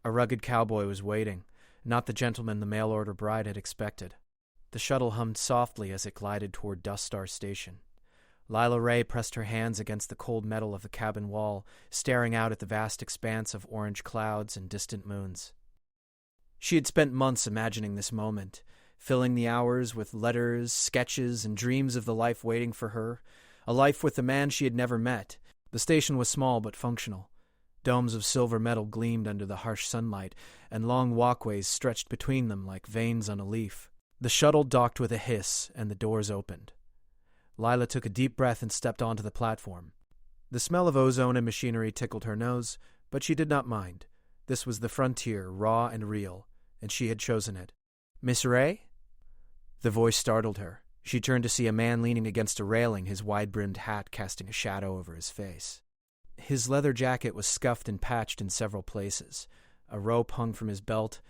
A rugged cowboy was waiting, not the gentleman the mail-order bride had expected. The shuttle hummed softly as it glided toward Dust Star Station. Lila Ray pressed her hands against the cold metal of the cabin wall, staring out at the vast expanse of orange clouds and distant moons. She had spent months imagining this moment, filling the hours with letters, sketches, and dreams of the life waiting for her, a life with a man she had never met. The station was small but functional. Domes of silver metal gleamed under the harsh sunlight, and long walkways stretched between them like veins on a leaf. The shuttle docked with a hiss, and the doors opened. Lila took a deep breath and stepped onto the platform. The smell of ozone and machinery tickled her nose, but she did not mind. This was the frontier, raw and real, and she had chosen it. "Miss Ray?" The voice startled her. She turned to see a man leaning against a railing, his wide-brimmed hat casting a shadow over his face. His leather jacket was scuffed and patched in several places. A rope hung from his belt,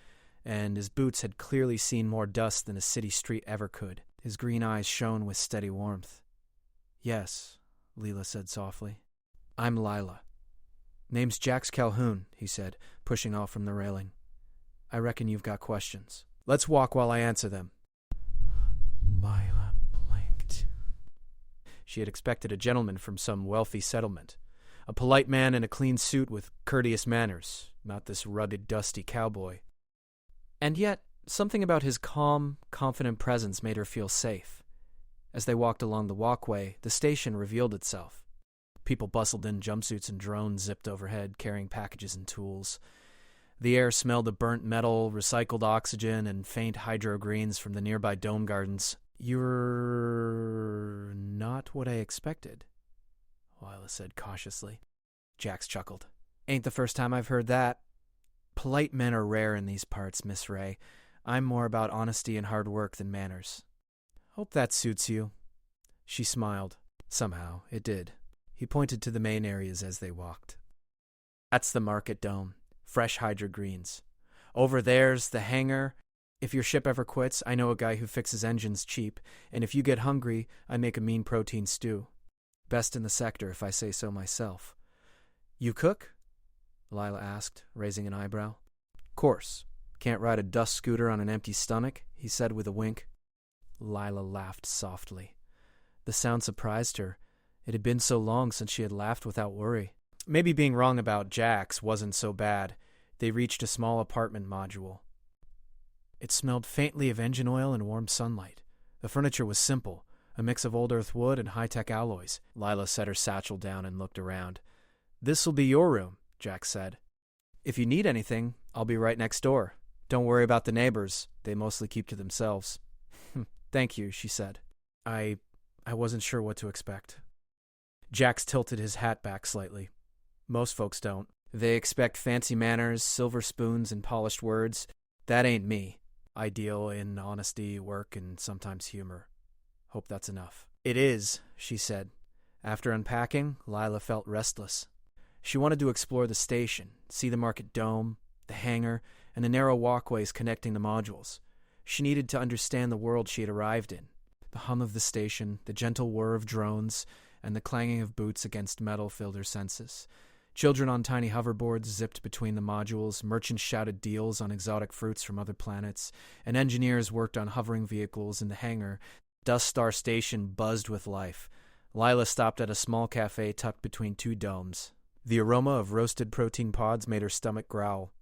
and his boots had clearly seen more dust than a city street ever could. His green eyes shone with steady warmth. "Yes," Leela said softly. "I'm Lila." "Name's Jax Calhoun," he said, pushing off from the railing. "I reckon you've got questions. Let's walk while I answer them." Lila blinked. She had expected a gentleman from some wealthy settlement. A polite man in a clean suit with courteous manners, not this rugged, dusty cowboy. And yet, something about his calm, confident presence made her feel safe. As they walked along the walkway, the station revealed itself. People bustled in, jumpsuits and drones zipped overhead, carrying packages and tools. The air smelled of burnt metal, recycled oxygen, and faint hydro-greens from the nearby dome gardens. "You're not what I expected," Lila said cautiously. Jax chuckled. "Ain't the first time I've heard that. Polite men are rare in these parts, Miss Ray. I'm more about honesty and hard work than manners." "Hope that suits you." She smiled. Somehow, it did. He pointed to the main areas as they walked. "That's the market dome. Fresh hydro greens. Over there's the hangar. If your ship ever quits, I know a guy who fixes engines cheap, and if you get hungry, I make a mean protein stew. Best in the sector, if I say so myself." "You cook?" Lila asked, raising an eyebrow. "Course. Can't ride a dust scooter on an empty stomach," he said with a wink. Lila laughed softly. The sound surprised her. It had been so long since she had laughed without worry. Maybe being wrong about Jax wasn't so bad. They reached a small apartment module. It smelled faintly of engine oil and warm sunlight. The furniture was simple, a mix of old earth wood and high-tech alloys. Lila set her satchel down and looked around. "This'll be your room," Jax said. "If you need anything, I'll be right next door. Don't worry about the neighbors. They mostly keep to themselves." "Thank you," she said. I wasn't sure what to expect." Jax tilted his hat back slightly. "Most folks don't. They expect fancy manners, silver spoons, and polished words. That ain't me. I deal in honesty, work, and sometimes humor. Hope that's enough." "It is," she said. After unpacking, Lila felt restless. She wanted to explore the station, see the market dome, the hangar, and the narrow walkways connecting the modules. She needed to understand the world she had arrived in. The hum of the station, the gentle whir of drones, and the clanging of boots against metal filled her senses. Children on tiny hoverboards zipped between the modules, merchants shouted deals on exotic fruits from other planets, and engineers worked on hovering vehicles in the hangar. Dust Star Station buzzed with life. Lila stopped at a small cafe tucked between two domes. The aroma of roasted protein pods made her stomach growl.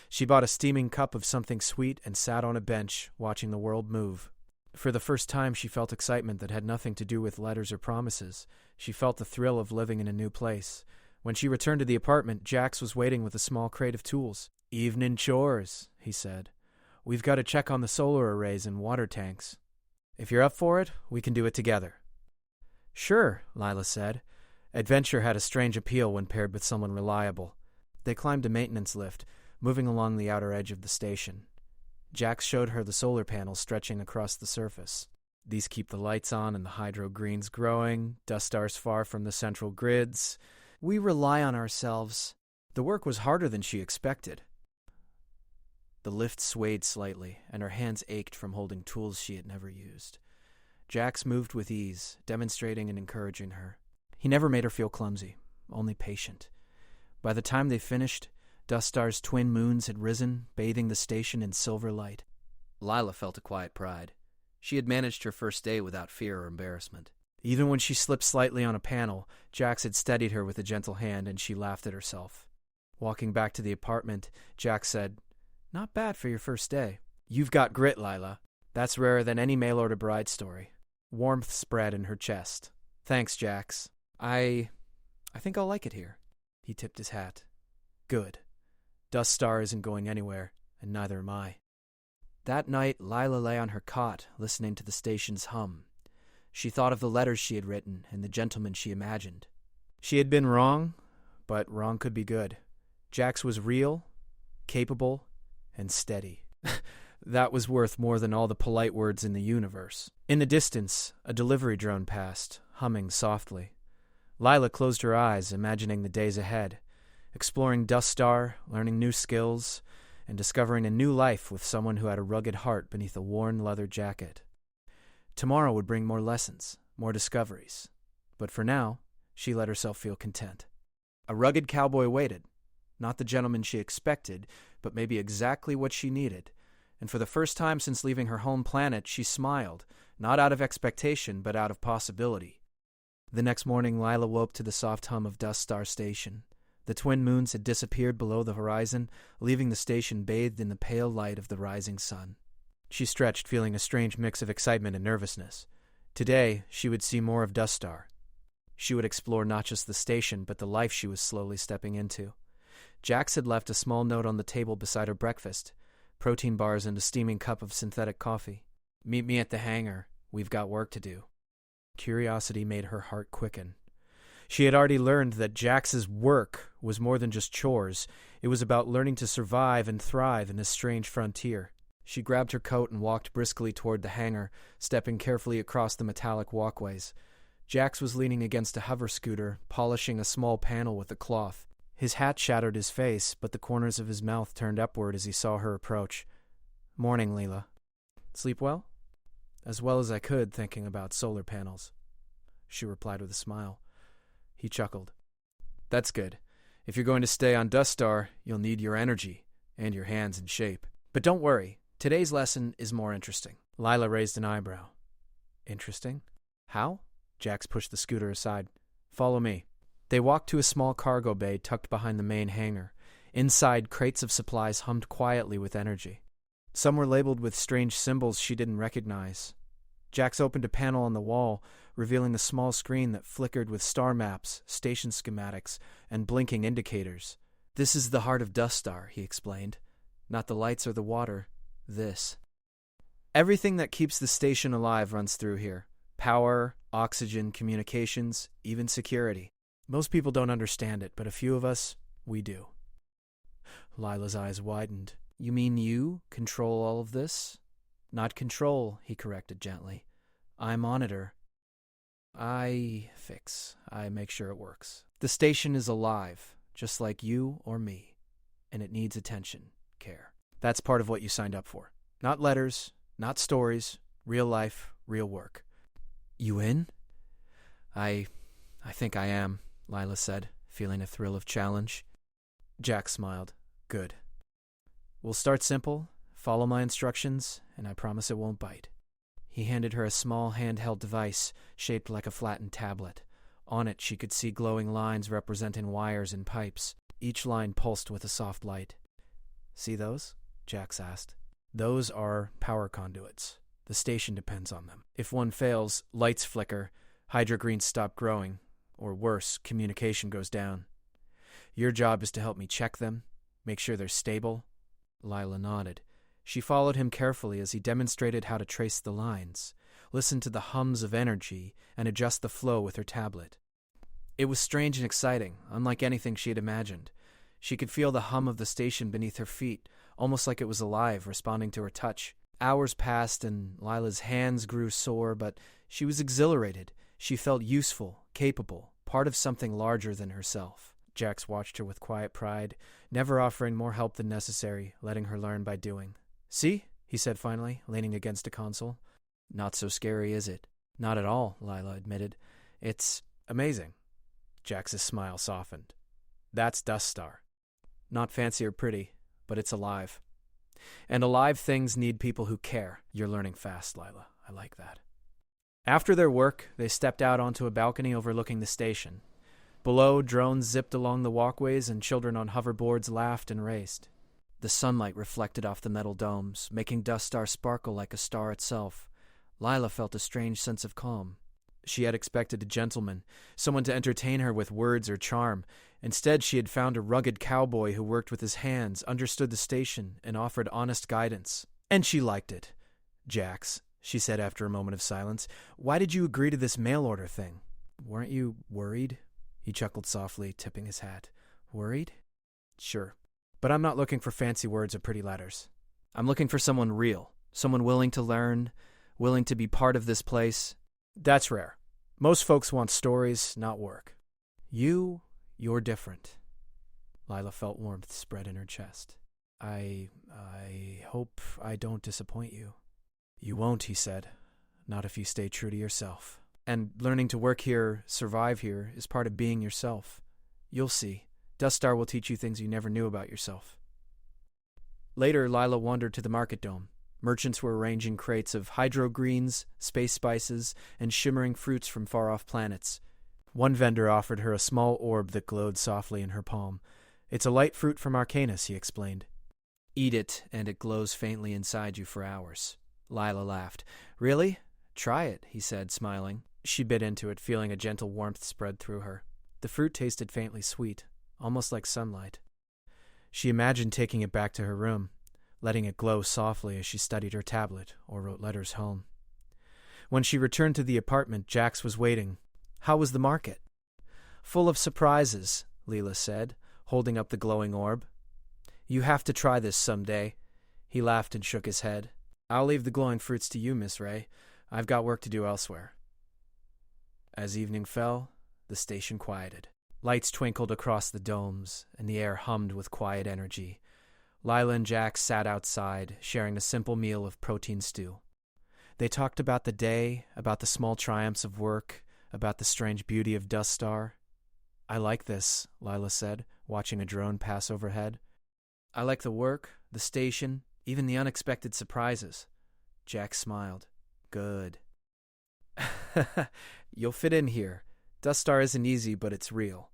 She bought a steaming cup of something sweet and sat on a bench, watching the world move. For the first time, she felt excitement that had nothing to do with letters or promises. She felt the thrill of living in a new place. When she returned to the apartment, Jax was waiting with a small crate of tools. "Evening chores," he said. "We've got to check on the solar arrays and water tanks. If you're up for it, we can do it together." "Sure," Lila said. Adventure had a strange appeal when paired with someone reliable. They climbed a maintenance lift, moving along the outer edge of the station. Jax showed her the solar panels stretching across the surface. "These keep the lights on and the hydro greens growing, dust stars far from the central grids. We rely on ourselves." The work was harder than she expected. The lift swayed slightly, and her hands ached from holding tools she had never used. Jax moved with ease, demonstrating and encouraging her. He never made her feel clumsy, only patient. By the time they finished, Dust Star's twin moons had risen, bathing the station in silver light. Lila felt a quiet pride. She had managed her first day without fear or embarrassment. Even when she slipped slightly on a panel, Jax had steadied her with a gentle hand, and she laughed at herself. Walking back to the apartment, Jax said, "Not bad for your first day." "You've got grit, Lila. That's rarer than any mail-order bride story." Warmth spread in her chest. "Thanks, Jax. I think I'll like it here." He tipped his hat. "Good. Dust Star isn't going anywhere, and neither am I." That night, Lila lay on her cot, listening to the station's hum. She thought of the letters she had written and the gentleman she imagined. She had been wrong, but wrong could be good. Jax was real, capable, and steady. That was worth more than all the polite words in the universe. In the distance, a delivery drone passed, humming softly. Lila closed her eyes, imagining the days ahead, exploring Dust Star, learning new skills, and discovering a new life with someone who had a rugged heart beneath a worn leather jacket. Tomorrow would bring more lessons, more discoveries. But for now, she let herself feel content. A rugged cowboy waited. Not the gentleman she expected, but maybe exactly what she needed. And for the first time since leaving her home planet, she smiled, not out of expectation, but out of possibility. The next morning, Lila woke to the soft hum of Dust Star Station. The twin moons had disappeared below the horizon, leaving the station bathed in the pale light of the rising sun. She stretched, feeling a strange mix of excitement and nervousness. Today, she would see more of Dust Star. She would explore not just the station, but the life she was slowly stepping into. Jax had left a small note on the table beside her breakfast, protein bars and a steaming cup of synthetic coffee. "Meet me at the hangar. We've got work to do." Curiosity made her heart quicken. She had already learned that Jax's work was more than just chores. It was about learning to survive and thrive in this strange frontier. She grabbed her coat and walked briskly toward the hangar, stepping carefully across the metallic walkways. Jax was leaning against a hover scooter, polishing a small panel with a cloth. His hat shadowed his face, but the corners of his mouth turned upward as he saw her approach. "Morning, Leela." "Sleep well?" "As well as I could, thinking about solar panels," she replied with a smile. He chuckled. "That's good. If you're going to stay on Dust Star, you'll need your energy and your hands in shape. But don't worry, today's lesson is more interesting." Lila raised an eyebrow. "Interesting? How?" Jax pushed the scooter aside. "Follow me." They walked to a small cargo bay tucked behind the main hangar. Inside, crates of supplies hummed quietly with energy. Some were labeled with strange symbols she didn't recognize. Jax opened a panel on the wall, revealing a small screen that flickered with star maps, station schematics, and blinking indicators. "This is the heart of Dust Star," he explained. "Not the lights or the water. This. Everything that keeps the station alive runs through here. Power, oxygen, communications, even security. Most people don't understand it, but a few of us, we do." Lila's eyes widened. "You mean you control all of this?" "Not control," he corrected gently. "I monitor. I fix. I make sure it works. The station is alive, just like you or me, and it needs attention, care. That's part of what you signed up for. Not letters, not stories, real life, real work." "You in?" I think I am," Lila said, feeling a thrill of challenge. Jack smiled. "Good. We'll start simple, follow my instructions, and I promise it won't bite." He handed her a small handheld device shaped like a flattened tablet. On it she could see glowing lines representing wires and pipes. Each line pulsed with a soft light. "See those?" Jax asked. "Those are power conduits. The station depends on them. If one fails, lights flicker, hydrogreens stop growing, or worse, communication goes down. Your job is to help me check them, make sure they're stable." Lila nodded. She followed him carefully as he demonstrated how to trace the lines, listen to the hums of energy, and adjust the flow with her tablet. It was strange and exciting, unlike anything she had imagined. She could feel the hum of the station beneath her feet, almost like it was alive, responding to her touch. Hours passed, and Lila's hands grew sore, but she was exhilarated. She felt useful, capable, part of something larger than herself. Jax watched her with quiet pride, never offering more help than necessary, letting her learn by doing. "See?" he said finally, leaning against a console. "Not so scary, is it?" "Not at all," Lila admitted. "It's amazing." Jax's smile softened. "That's Dust Star." Not fancy or pretty, but it's alive. And alive things need people who care. You're learning fast, Lila. I like that. After their work, they stepped out onto a balcony overlooking the station. Below, drones zipped along the walkways and children on hoverboards laughed and raced. The sunlight reflected off the metal domes, making Dust Star sparkle like a star itself. Lila felt a strange sense of calm. She had expected a gentleman, someone to entertain her with words or charm. Instead, she had found a rugged cowboy who worked with his hands, understood the station, and offered honest guidance. And she liked it. "Jax," she said after a moment of silence, "why did you agree to this mail order thing? Weren't you worried?" He chuckled softly, tipping his hat. "Worried? Sure. But I'm not looking for fancy words or pretty letters. I'm looking for someone real, someone willing to learn, willing to be part of this place. That's rare. Most folks want stories, not work. You're different." Lila felt warmth spread in her chest. I hope I don't disappoint you." "You won't," he said. "Not if you stay true to yourself. And learning to work here, survive here, is part of being yourself. You'll see. Dust Star will teach you things you never knew about yourself." Later, Lila wandered to the market dome. Merchants were arranging crates of hydro greens, space spices, and shimmering fruits from far-off planets. One vendor offered her a small orb that glowed softly in her palm. "It's a light fruit from Arcanus," he explained. "Eat it, and it glows faintly inside you for hours." Lila laughed. "Really? Try it," he said, smiling. She bit into it, feeling a gentle warmth spread through her. The fruit tasted faintly sweet, almost like sunlight. She imagined taking it back to her room, letting it glow softly as she studied her tablet or wrote letters home. When she returned to the apartment, Jax was waiting. "How was the market?" "Full of surprises," Lila said, holding up the glowing orb. "You have to try this someday." He laughed and shook his head. "I'll leave the glowing fruits to you, Miss Ray. I've got work to do elsewhere." As evening fell, the station quieted. Lights twinkled across the domes, and the air hummed with quiet energy. Lila and Jax sat outside, sharing a simple meal of protein stew. They talked about the day, about the small triumphs of work, about the strange beauty of Dust Star. "I like this," Lila said, watching a drone pass overhead. "I like the work, the station, even the unexpected surprises." Jax smiled. "Good." "You'll fit in here. Dust Star isn't easy, but it's real.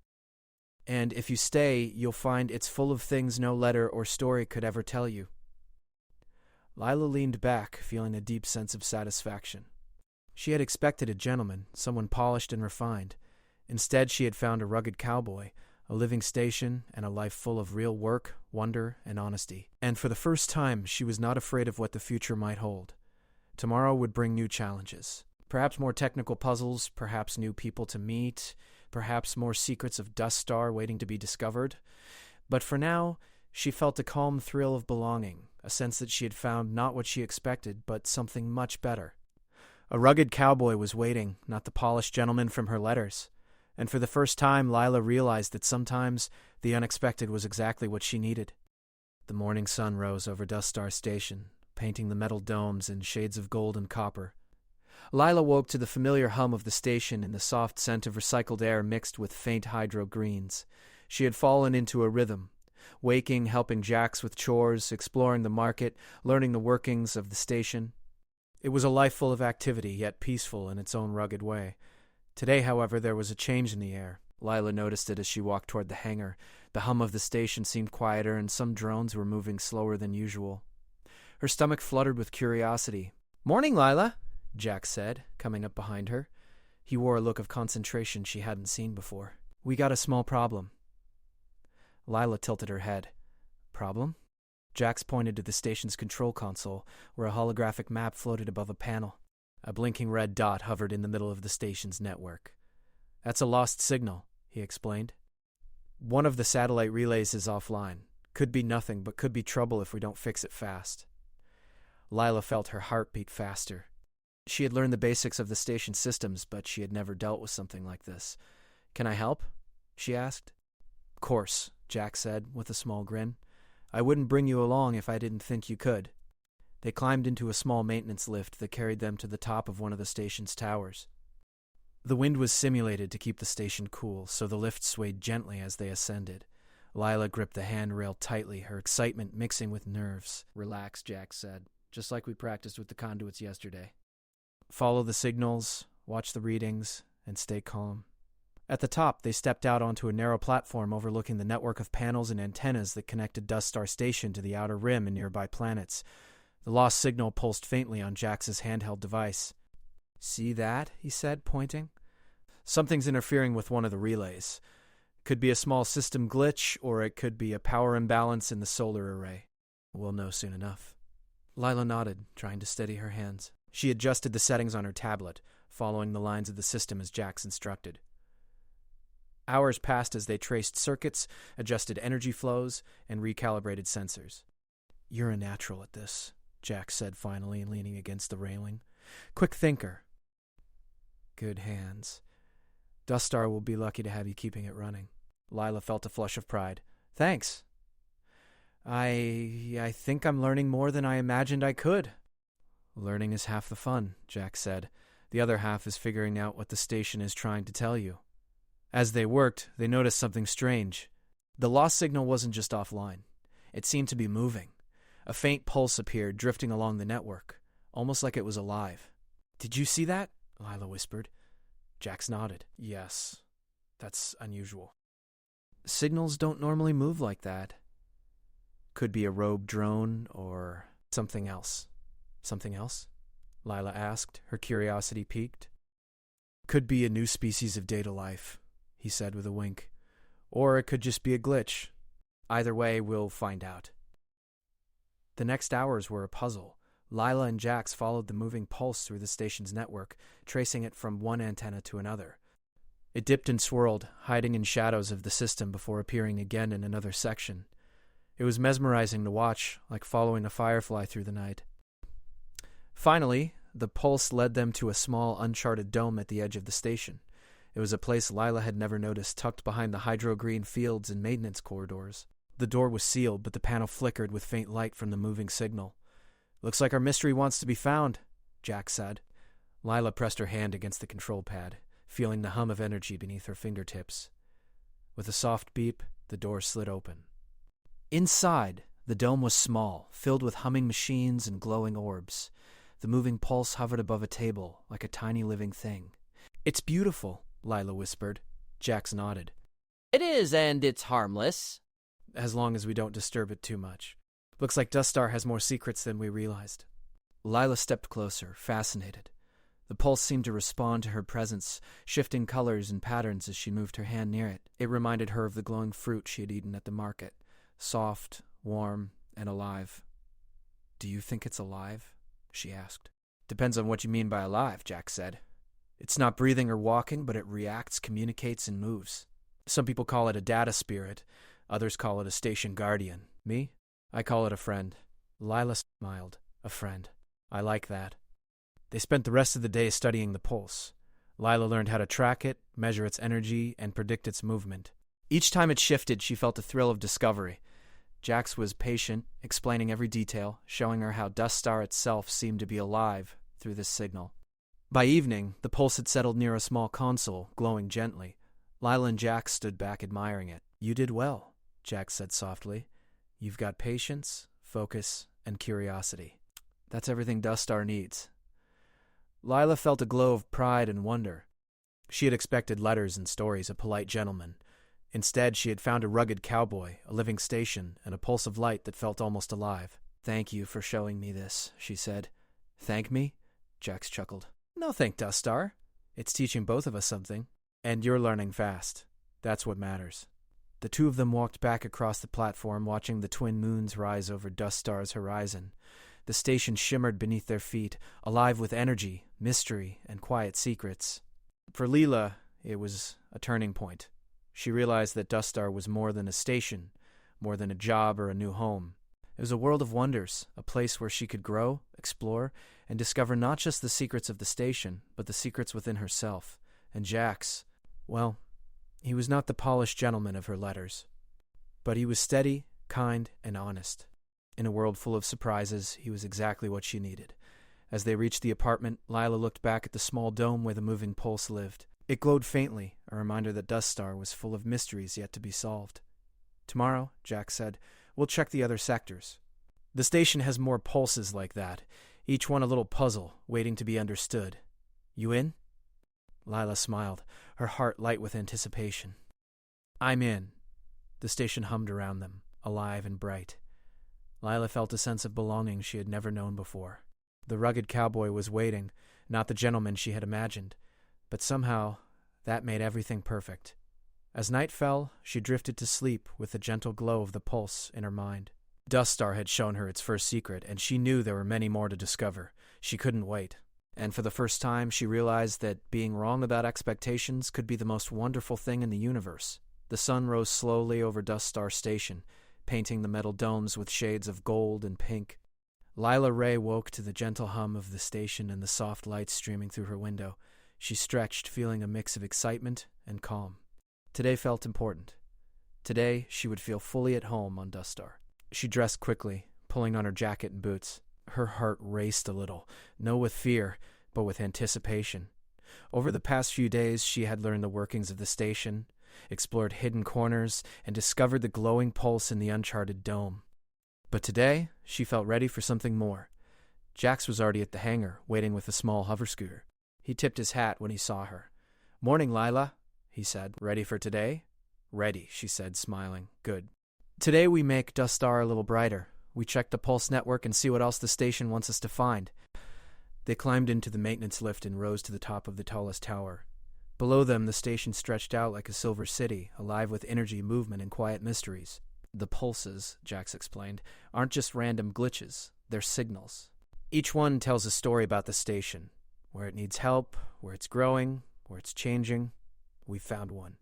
And if you stay, you'll find it's full of things no letter or story could ever tell you." Lila leaned back, feeling a deep sense of satisfaction. She had expected a gentleman, someone polished and refined. Instead, she had found a rugged cowboy, a living station, and a life full of real work, wonder, and honesty. And for the first time, she was not afraid of what the future might hold. Tomorrow would bring new challenges. Perhaps more technical puzzles, perhaps new people to meet, perhaps more secrets of Dust Star waiting to be discovered. But for now, she felt a calm thrill of belonging, a sense that she had found not what she expected, but something much better. A rugged cowboy was waiting, not the polished gentleman from her letters. And for the first time, Lila realized that sometimes the unexpected was exactly what she needed. The morning sun rose over Dust Star Station, painting the metal domes in shades of gold and copper. Lila woke to the familiar hum of the station and the soft scent of recycled air mixed with faint hydro greens. She had fallen into a rhythm, waking, helping Jax with chores, exploring the market, learning the workings of the station. It was a life full of activity, yet peaceful in its own rugged way. Today, however, there was a change in the air. Lila noticed it as she walked toward the hangar. The hum of the station seemed quieter, and some drones were moving slower than usual. Her stomach fluttered with curiosity. "Morning, Lila," Jax said, coming up behind her. He wore a look of concentration she hadn't seen before. "We got a small problem." Lila tilted her head. "Problem?" Jax pointed to the station's control console, where a holographic map floated above a panel. A blinking red dot hovered in the middle of the station's network. "That's a lost signal," he explained. "One of the satellite relays is offline. Could be nothing, but could be trouble if we don't fix it fast." Lila felt her heart beat faster. She had learned the basics of the station systems, but she had never dealt with something like this. "Can I help?" she asked. "Of course," Jack said, with a small grin. "I wouldn't bring you along if I didn't think you could." They climbed into a small maintenance lift that carried them to the top of one of the station's towers. The wind was simulated to keep the station cool, so the lift swayed gently as they ascended. Lila gripped the handrail tightly, her excitement mixing with nerves. "Relax," Jax said, "just like we practiced with the conduits yesterday. Follow the signals, watch the readings, and stay calm." At the top, they stepped out onto a narrow platform overlooking the network of panels and antennas that connected Dust Star Station to the outer rim and nearby planets. The lost signal pulsed faintly on Jax's handheld device. "See that?" he said, pointing. "Something's interfering with one of the relays. Could be a small system glitch, or it could be a power imbalance in the solar array. We'll know soon enough." Lila nodded, trying to steady her hands. She adjusted the settings on her tablet, following the lines of the system as Jax instructed. Hours passed as they traced circuits, adjusted energy flows, and recalibrated sensors. "You're a natural at this," Jax said finally, leaning against the railing. "Quick thinker." "Good hands. Dust Star will be lucky to have you keeping it running." Lila felt a flush of pride. "Thanks. I think I'm learning more than I imagined I could." "Learning is half the fun," Jax said. "The other half is figuring out what the station is trying to tell you." As they worked, they noticed something strange. The lost signal wasn't just offline. It seemed to be moving. A faint pulse appeared, drifting along the network, almost like it was alive. "Did you see that?" Lila whispered. Jax nodded. "Yes. That's unusual. Signals don't normally move like that." "Could be a rogue drone or something else." "Something else?" Lila asked, her curiosity piqued. "Could be a new species of data life," he said with a wink. "Or it could just be a glitch. Either way, we'll find out." The next hours were a puzzle. Lila and Jax followed the moving pulse through the station's network, tracing it from one antenna to another. It dipped and swirled, hiding in shadows of the system before appearing again in another section. It was mesmerizing to watch, like following a firefly through the night. Finally, the pulse led them to a small, uncharted dome at the edge of the station. It was a place Lila had never noticed, tucked behind the hydro-green fields and maintenance corridors. The door was sealed, but the panel flickered with faint light from the moving signal. "Looks like our mystery wants to be found," Jax said. Lila pressed her hand against the control pad, feeling the hum of energy beneath her fingertips. With a soft beep, the door slid open. Inside, the dome was small, filled with humming machines and glowing orbs. The moving pulse hovered above a table, like a tiny living thing. "It's beautiful," Lila whispered. Jax nodded. "It is, and it's harmless." "As long as we don't disturb it too much. Looks like Dust Star has more secrets than we realized." Lila stepped closer, fascinated. The pulse seemed to respond to her presence, shifting colors and patterns as she moved her hand near it. It reminded her of the glowing fruit she had eaten at the market. Soft, warm, and alive. "Do you think it's alive?" she asked. "Depends on what you mean by alive," Jax said. "It's not breathing or walking, but it reacts, communicates, and moves. Some people call it a data spirit. Others call it a station guardian. Me? I call it a friend." Lila smiled. "A friend. I like that." They spent the rest of the day studying the pulse. Lila learned how to track it, measure its energy, and predict its movement. Each time it shifted, she felt a thrill of discovery. Jax was patient, explaining every detail, showing her how Dust Star itself seemed to be alive through this signal. By evening, the pulse had settled near a small console, glowing gently. Lila and Jax stood back admiring it. "You did well," Jax said softly. "You've got patience, focus, and curiosity. That's everything Dust Star needs." Lila felt a glow of pride and wonder. She had expected letters and stories, a polite gentleman. Instead, she had found a rugged cowboy, a living station, and a pulse of light that felt almost alive. "Thank you for showing me this," she said. "Thank me?" Jax chuckled. "No, thank Dust Star. It's teaching both of us something. And you're learning fast. That's what matters." The two of them walked back across the platform, watching the twin moons rise over Dust Star's horizon. The station shimmered beneath their feet, alive with energy, mystery, and quiet secrets. For Lila, it was a turning point. She realized that Dust Star was more than a station, more than a job or a new home. It was a world of wonders, a place where she could grow, explore, and discover not just the secrets of the station, but the secrets within herself. And Jax, well, he was not the polished gentleman of her letters. But he was steady, kind, and honest. In a world full of surprises, he was exactly what she needed. As they reached the apartment, Lila looked back at the small dome where the moving pulse lived. It glowed faintly, a reminder that Dust Star was full of mysteries yet to be solved. Tomorrow, Jack said, we'll check the other sectors. The station has more pulses like that, each one a little puzzle, waiting to be understood. You in? Lila smiled, her heart light with anticipation. I'm in. The station hummed around them, alive and bright. Lila felt a sense of belonging she had never known before. The rugged cowboy was waiting, not the gentleman she had imagined, but somehow that made everything perfect. As night fell, she drifted to sleep with the gentle glow of the pulse in her mind. Dust Star had shown her its first secret, and she knew there were many more to discover. She couldn't wait. And for the first time, she realized that being wrong about expectations could be the most wonderful thing in the universe. The sun rose slowly over Dust Star Station, painting the metal domes with shades of gold and pink. Lila Ray woke to the gentle hum of the station and the soft lights streaming through her window. She stretched, feeling a mix of excitement and calm. Today felt important. Today, she would feel fully at home on Dust Star. She dressed quickly, pulling on her jacket and boots. Her heart raced a little, no with fear, but with anticipation. Over the past few days, she had learned the workings of the station, explored hidden corners, and discovered the glowing pulse in the uncharted dome. But today, she felt ready for something more. Jax was already at the hangar, waiting with a small hover scooter. He tipped his hat when he saw her. "Morning, Lila," he said. "Ready for today?" "Ready," she said, smiling. "Good. Today we make Dust Star a little brighter. We check the pulse network and see what else the station wants us to find." They climbed into the maintenance lift and rose to the top of the tallest tower. Below them, the station stretched out like a silver city, alive with energy, movement, and quiet mysteries. The pulses, Jax explained, aren't just random glitches. They're signals. Each one tells a story about the station, where it needs help, where it's growing, where it's changing. We found one.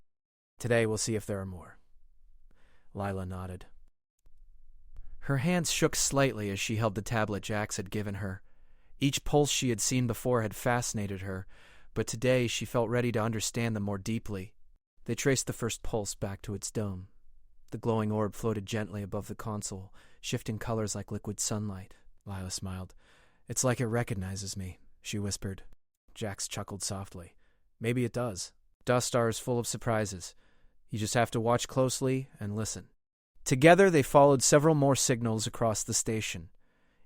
Today we'll see if there are more. Lila nodded. Her hands shook slightly as she held the tablet Jax had given her. Each pulse she had seen before had fascinated her, but today she felt ready to understand them more deeply. They traced the first pulse back to its dome. The glowing orb floated gently above the console, shifting colors like liquid sunlight. Lila smiled. "It's like it recognizes me," she whispered. Jax chuckled softly. "Maybe it does. Dust Star is full of surprises. You just have to watch closely and listen." Together they followed several more signals across the station.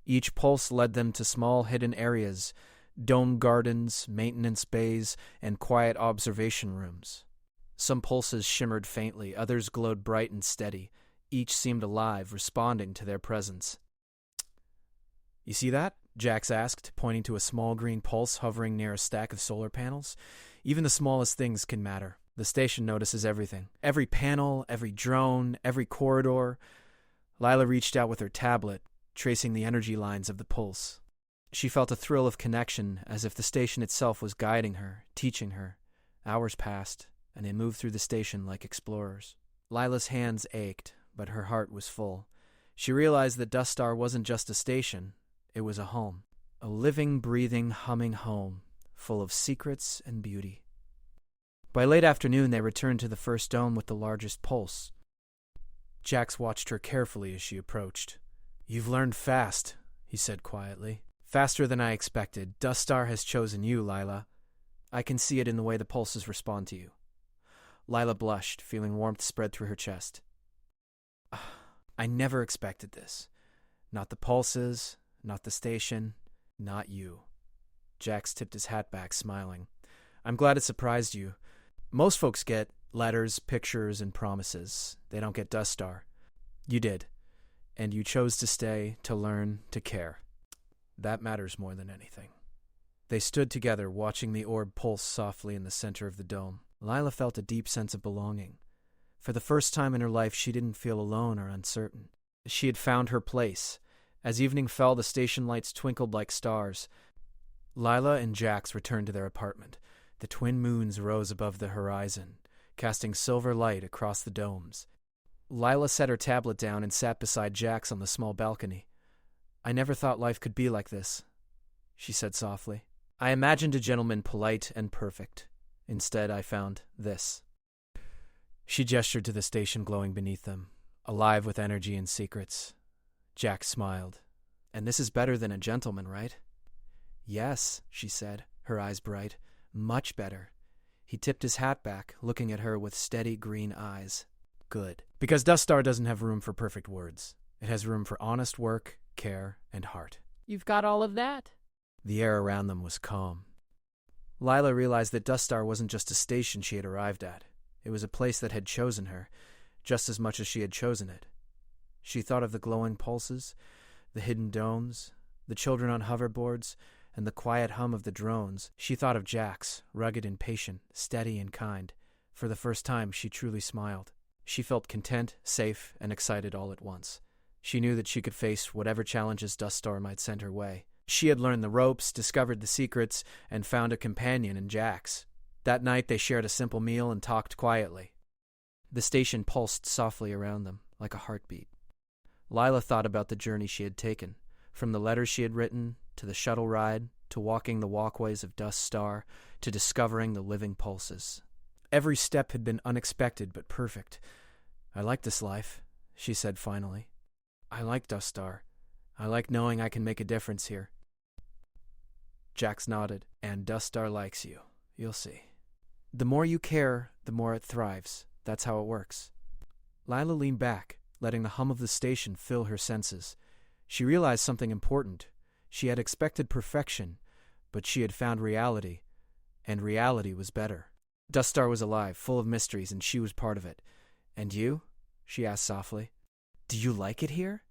Each pulse led them to small hidden areas, domed gardens, maintenance bays, and quiet observation rooms. Some pulses shimmered faintly, others glowed bright and steady. Each seemed alive, responding to their presence. "You see that?" Jax asked, pointing to a small green pulse hovering near a stack of solar panels. "Even the smallest things can matter. The station notices everything. Every panel, every drone, every corridor." Lila reached out with her tablet, tracing the energy lines of the pulse. She felt a thrill of connection, as if the station itself was guiding her, teaching her. Hours passed, and they moved through the station like explorers. Lila's hands ached, but her heart was full. She realized that Dust Star wasn't just a station, it was a home. A living, breathing, humming home, full of secrets and beauty. By late afternoon, they returned to the first dome with the largest pulse. Jax watched her carefully as she approached. "You've learned fast," he said quietly. "Faster than I expected. Dust Star has chosen you, Lila. I can see it in the way the pulses respond to you." Lila blushed, feeling warmth spread through her chest. "I never expected this. Not the pulses, not the station, not you." Jax tipped his hat back, smiling. "I'm glad it surprised you. Most folks get letters, pictures, and promises. They don't get Dust Star. You did. And you chose to stay, to learn, to care. That matters more than anything." They stood together, watching the orb pulse softly in the center of the dome. Lila felt a deep sense of belonging. For the first time in her life, she didn't feel alone or uncertain. She had found her place. As evening fell, the station lights twinkled like stars. Lila and Jax returned to their apartment. The twin moons rose above the horizon, casting silver light across the domes. Lila set her tablet down and sat beside Jax on the small balcony. "I never thought life could be like this," she said softly. "I imagined a gentleman polite and perfect. Instead, I found this." She gestured to the station glowing beneath them, alive with energy and secrets. Jax smiled. "And this is better than a gentleman, right?" "Yes," she said, her eyes bright. "Much better." He tipped his hat back, looking at her with steady green eyes. "Good." Because Dust Star doesn't have room for perfect words. It has room for honest work, care, and heart. You've got all of that? The air around them was calm. Lila realized that Dust Star wasn't just a station she had arrived at. It was a place that had chosen her, just as much as she had chosen it. She thought of the glowing pulses, the hidden domes, the children on hoverboards, and the quiet hum of the drones. She thought of Jax, rugged and patient, steady and kind. For the first time, she truly smiled. She felt content, safe, and excited all at once. She knew that she could face whatever challenges Dust Star might send her way. She had learned the ropes, discovered the secrets, and found a companion in Jax. That night they shared a simple meal and talked quietly. The station pulsed softly around them, like a heartbeat. Lila thought about the journey she had taken, from the letters she had written, to the shuttle ride, to walking the walkways of Dust Star, to discovering the living pulses. Every step had been unexpected but perfect. "I like this life," she said finally. "I like Dust Star. I like knowing I can make a difference here." Jax nodded. "And Dust Star likes you. You'll see. The more you care, the more it thrives. That's how it works." Lila leaned back, letting the hum of the station fill her senses. She realized something important. She had expected perfection, but she had found reality, and reality was better. Dust Star was alive, full of mysteries, and she was part of it. "And you?" she asked softly. "Do you like it here?"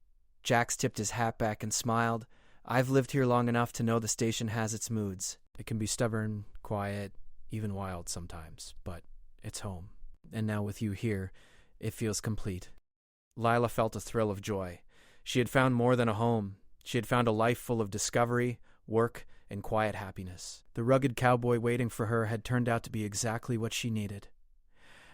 Jax tipped his hat back and smiled. "I've lived here long enough to know the station has its moods. It can be stubborn, quiet, even wild sometimes, but it's home. And now with you here, it feels complete." Lila felt a thrill of joy. She had found more than a home. She had found a life full of discovery, work, and quiet happiness. The rugged cowboy waiting for her had turned out to be exactly what she needed.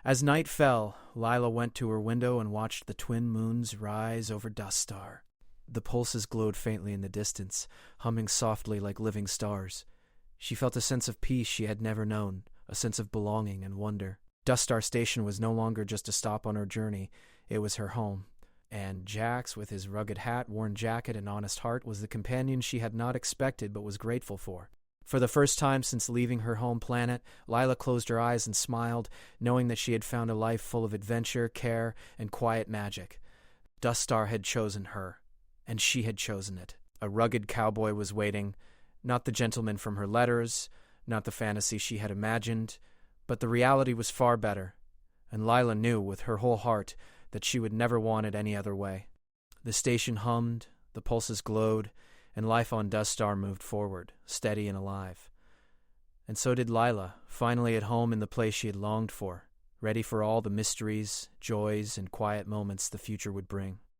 As night fell, Lila went to her window and watched the twin moons rise over Dust Star. The pulses glowed faintly in the distance, humming softly like living stars. She felt a sense of peace she had never known, a sense of belonging and wonder. Dust Star Station was no longer just a stop on her journey, it was her home. And Jax, with his rugged hat, worn jacket, and honest heart, was the companion she had not expected but was grateful for. For the first time since leaving her home planet, Lila closed her eyes and smiled, knowing that she had found a life full of adventure, care, and quiet magic. Dust Star had chosen her, and she had chosen it. A rugged cowboy was waiting, not the gentleman from her letters, not the fantasy she had imagined, but the reality was far better, and Lila knew with her whole heart that she would never want it any other way. The station hummed, the pulses glowed, and life on Dust Star moved forward, steady and alive. And so did Lila, finally at home in the place she had longed for, ready for all the mysteries, joys, and quiet moments the future would bring.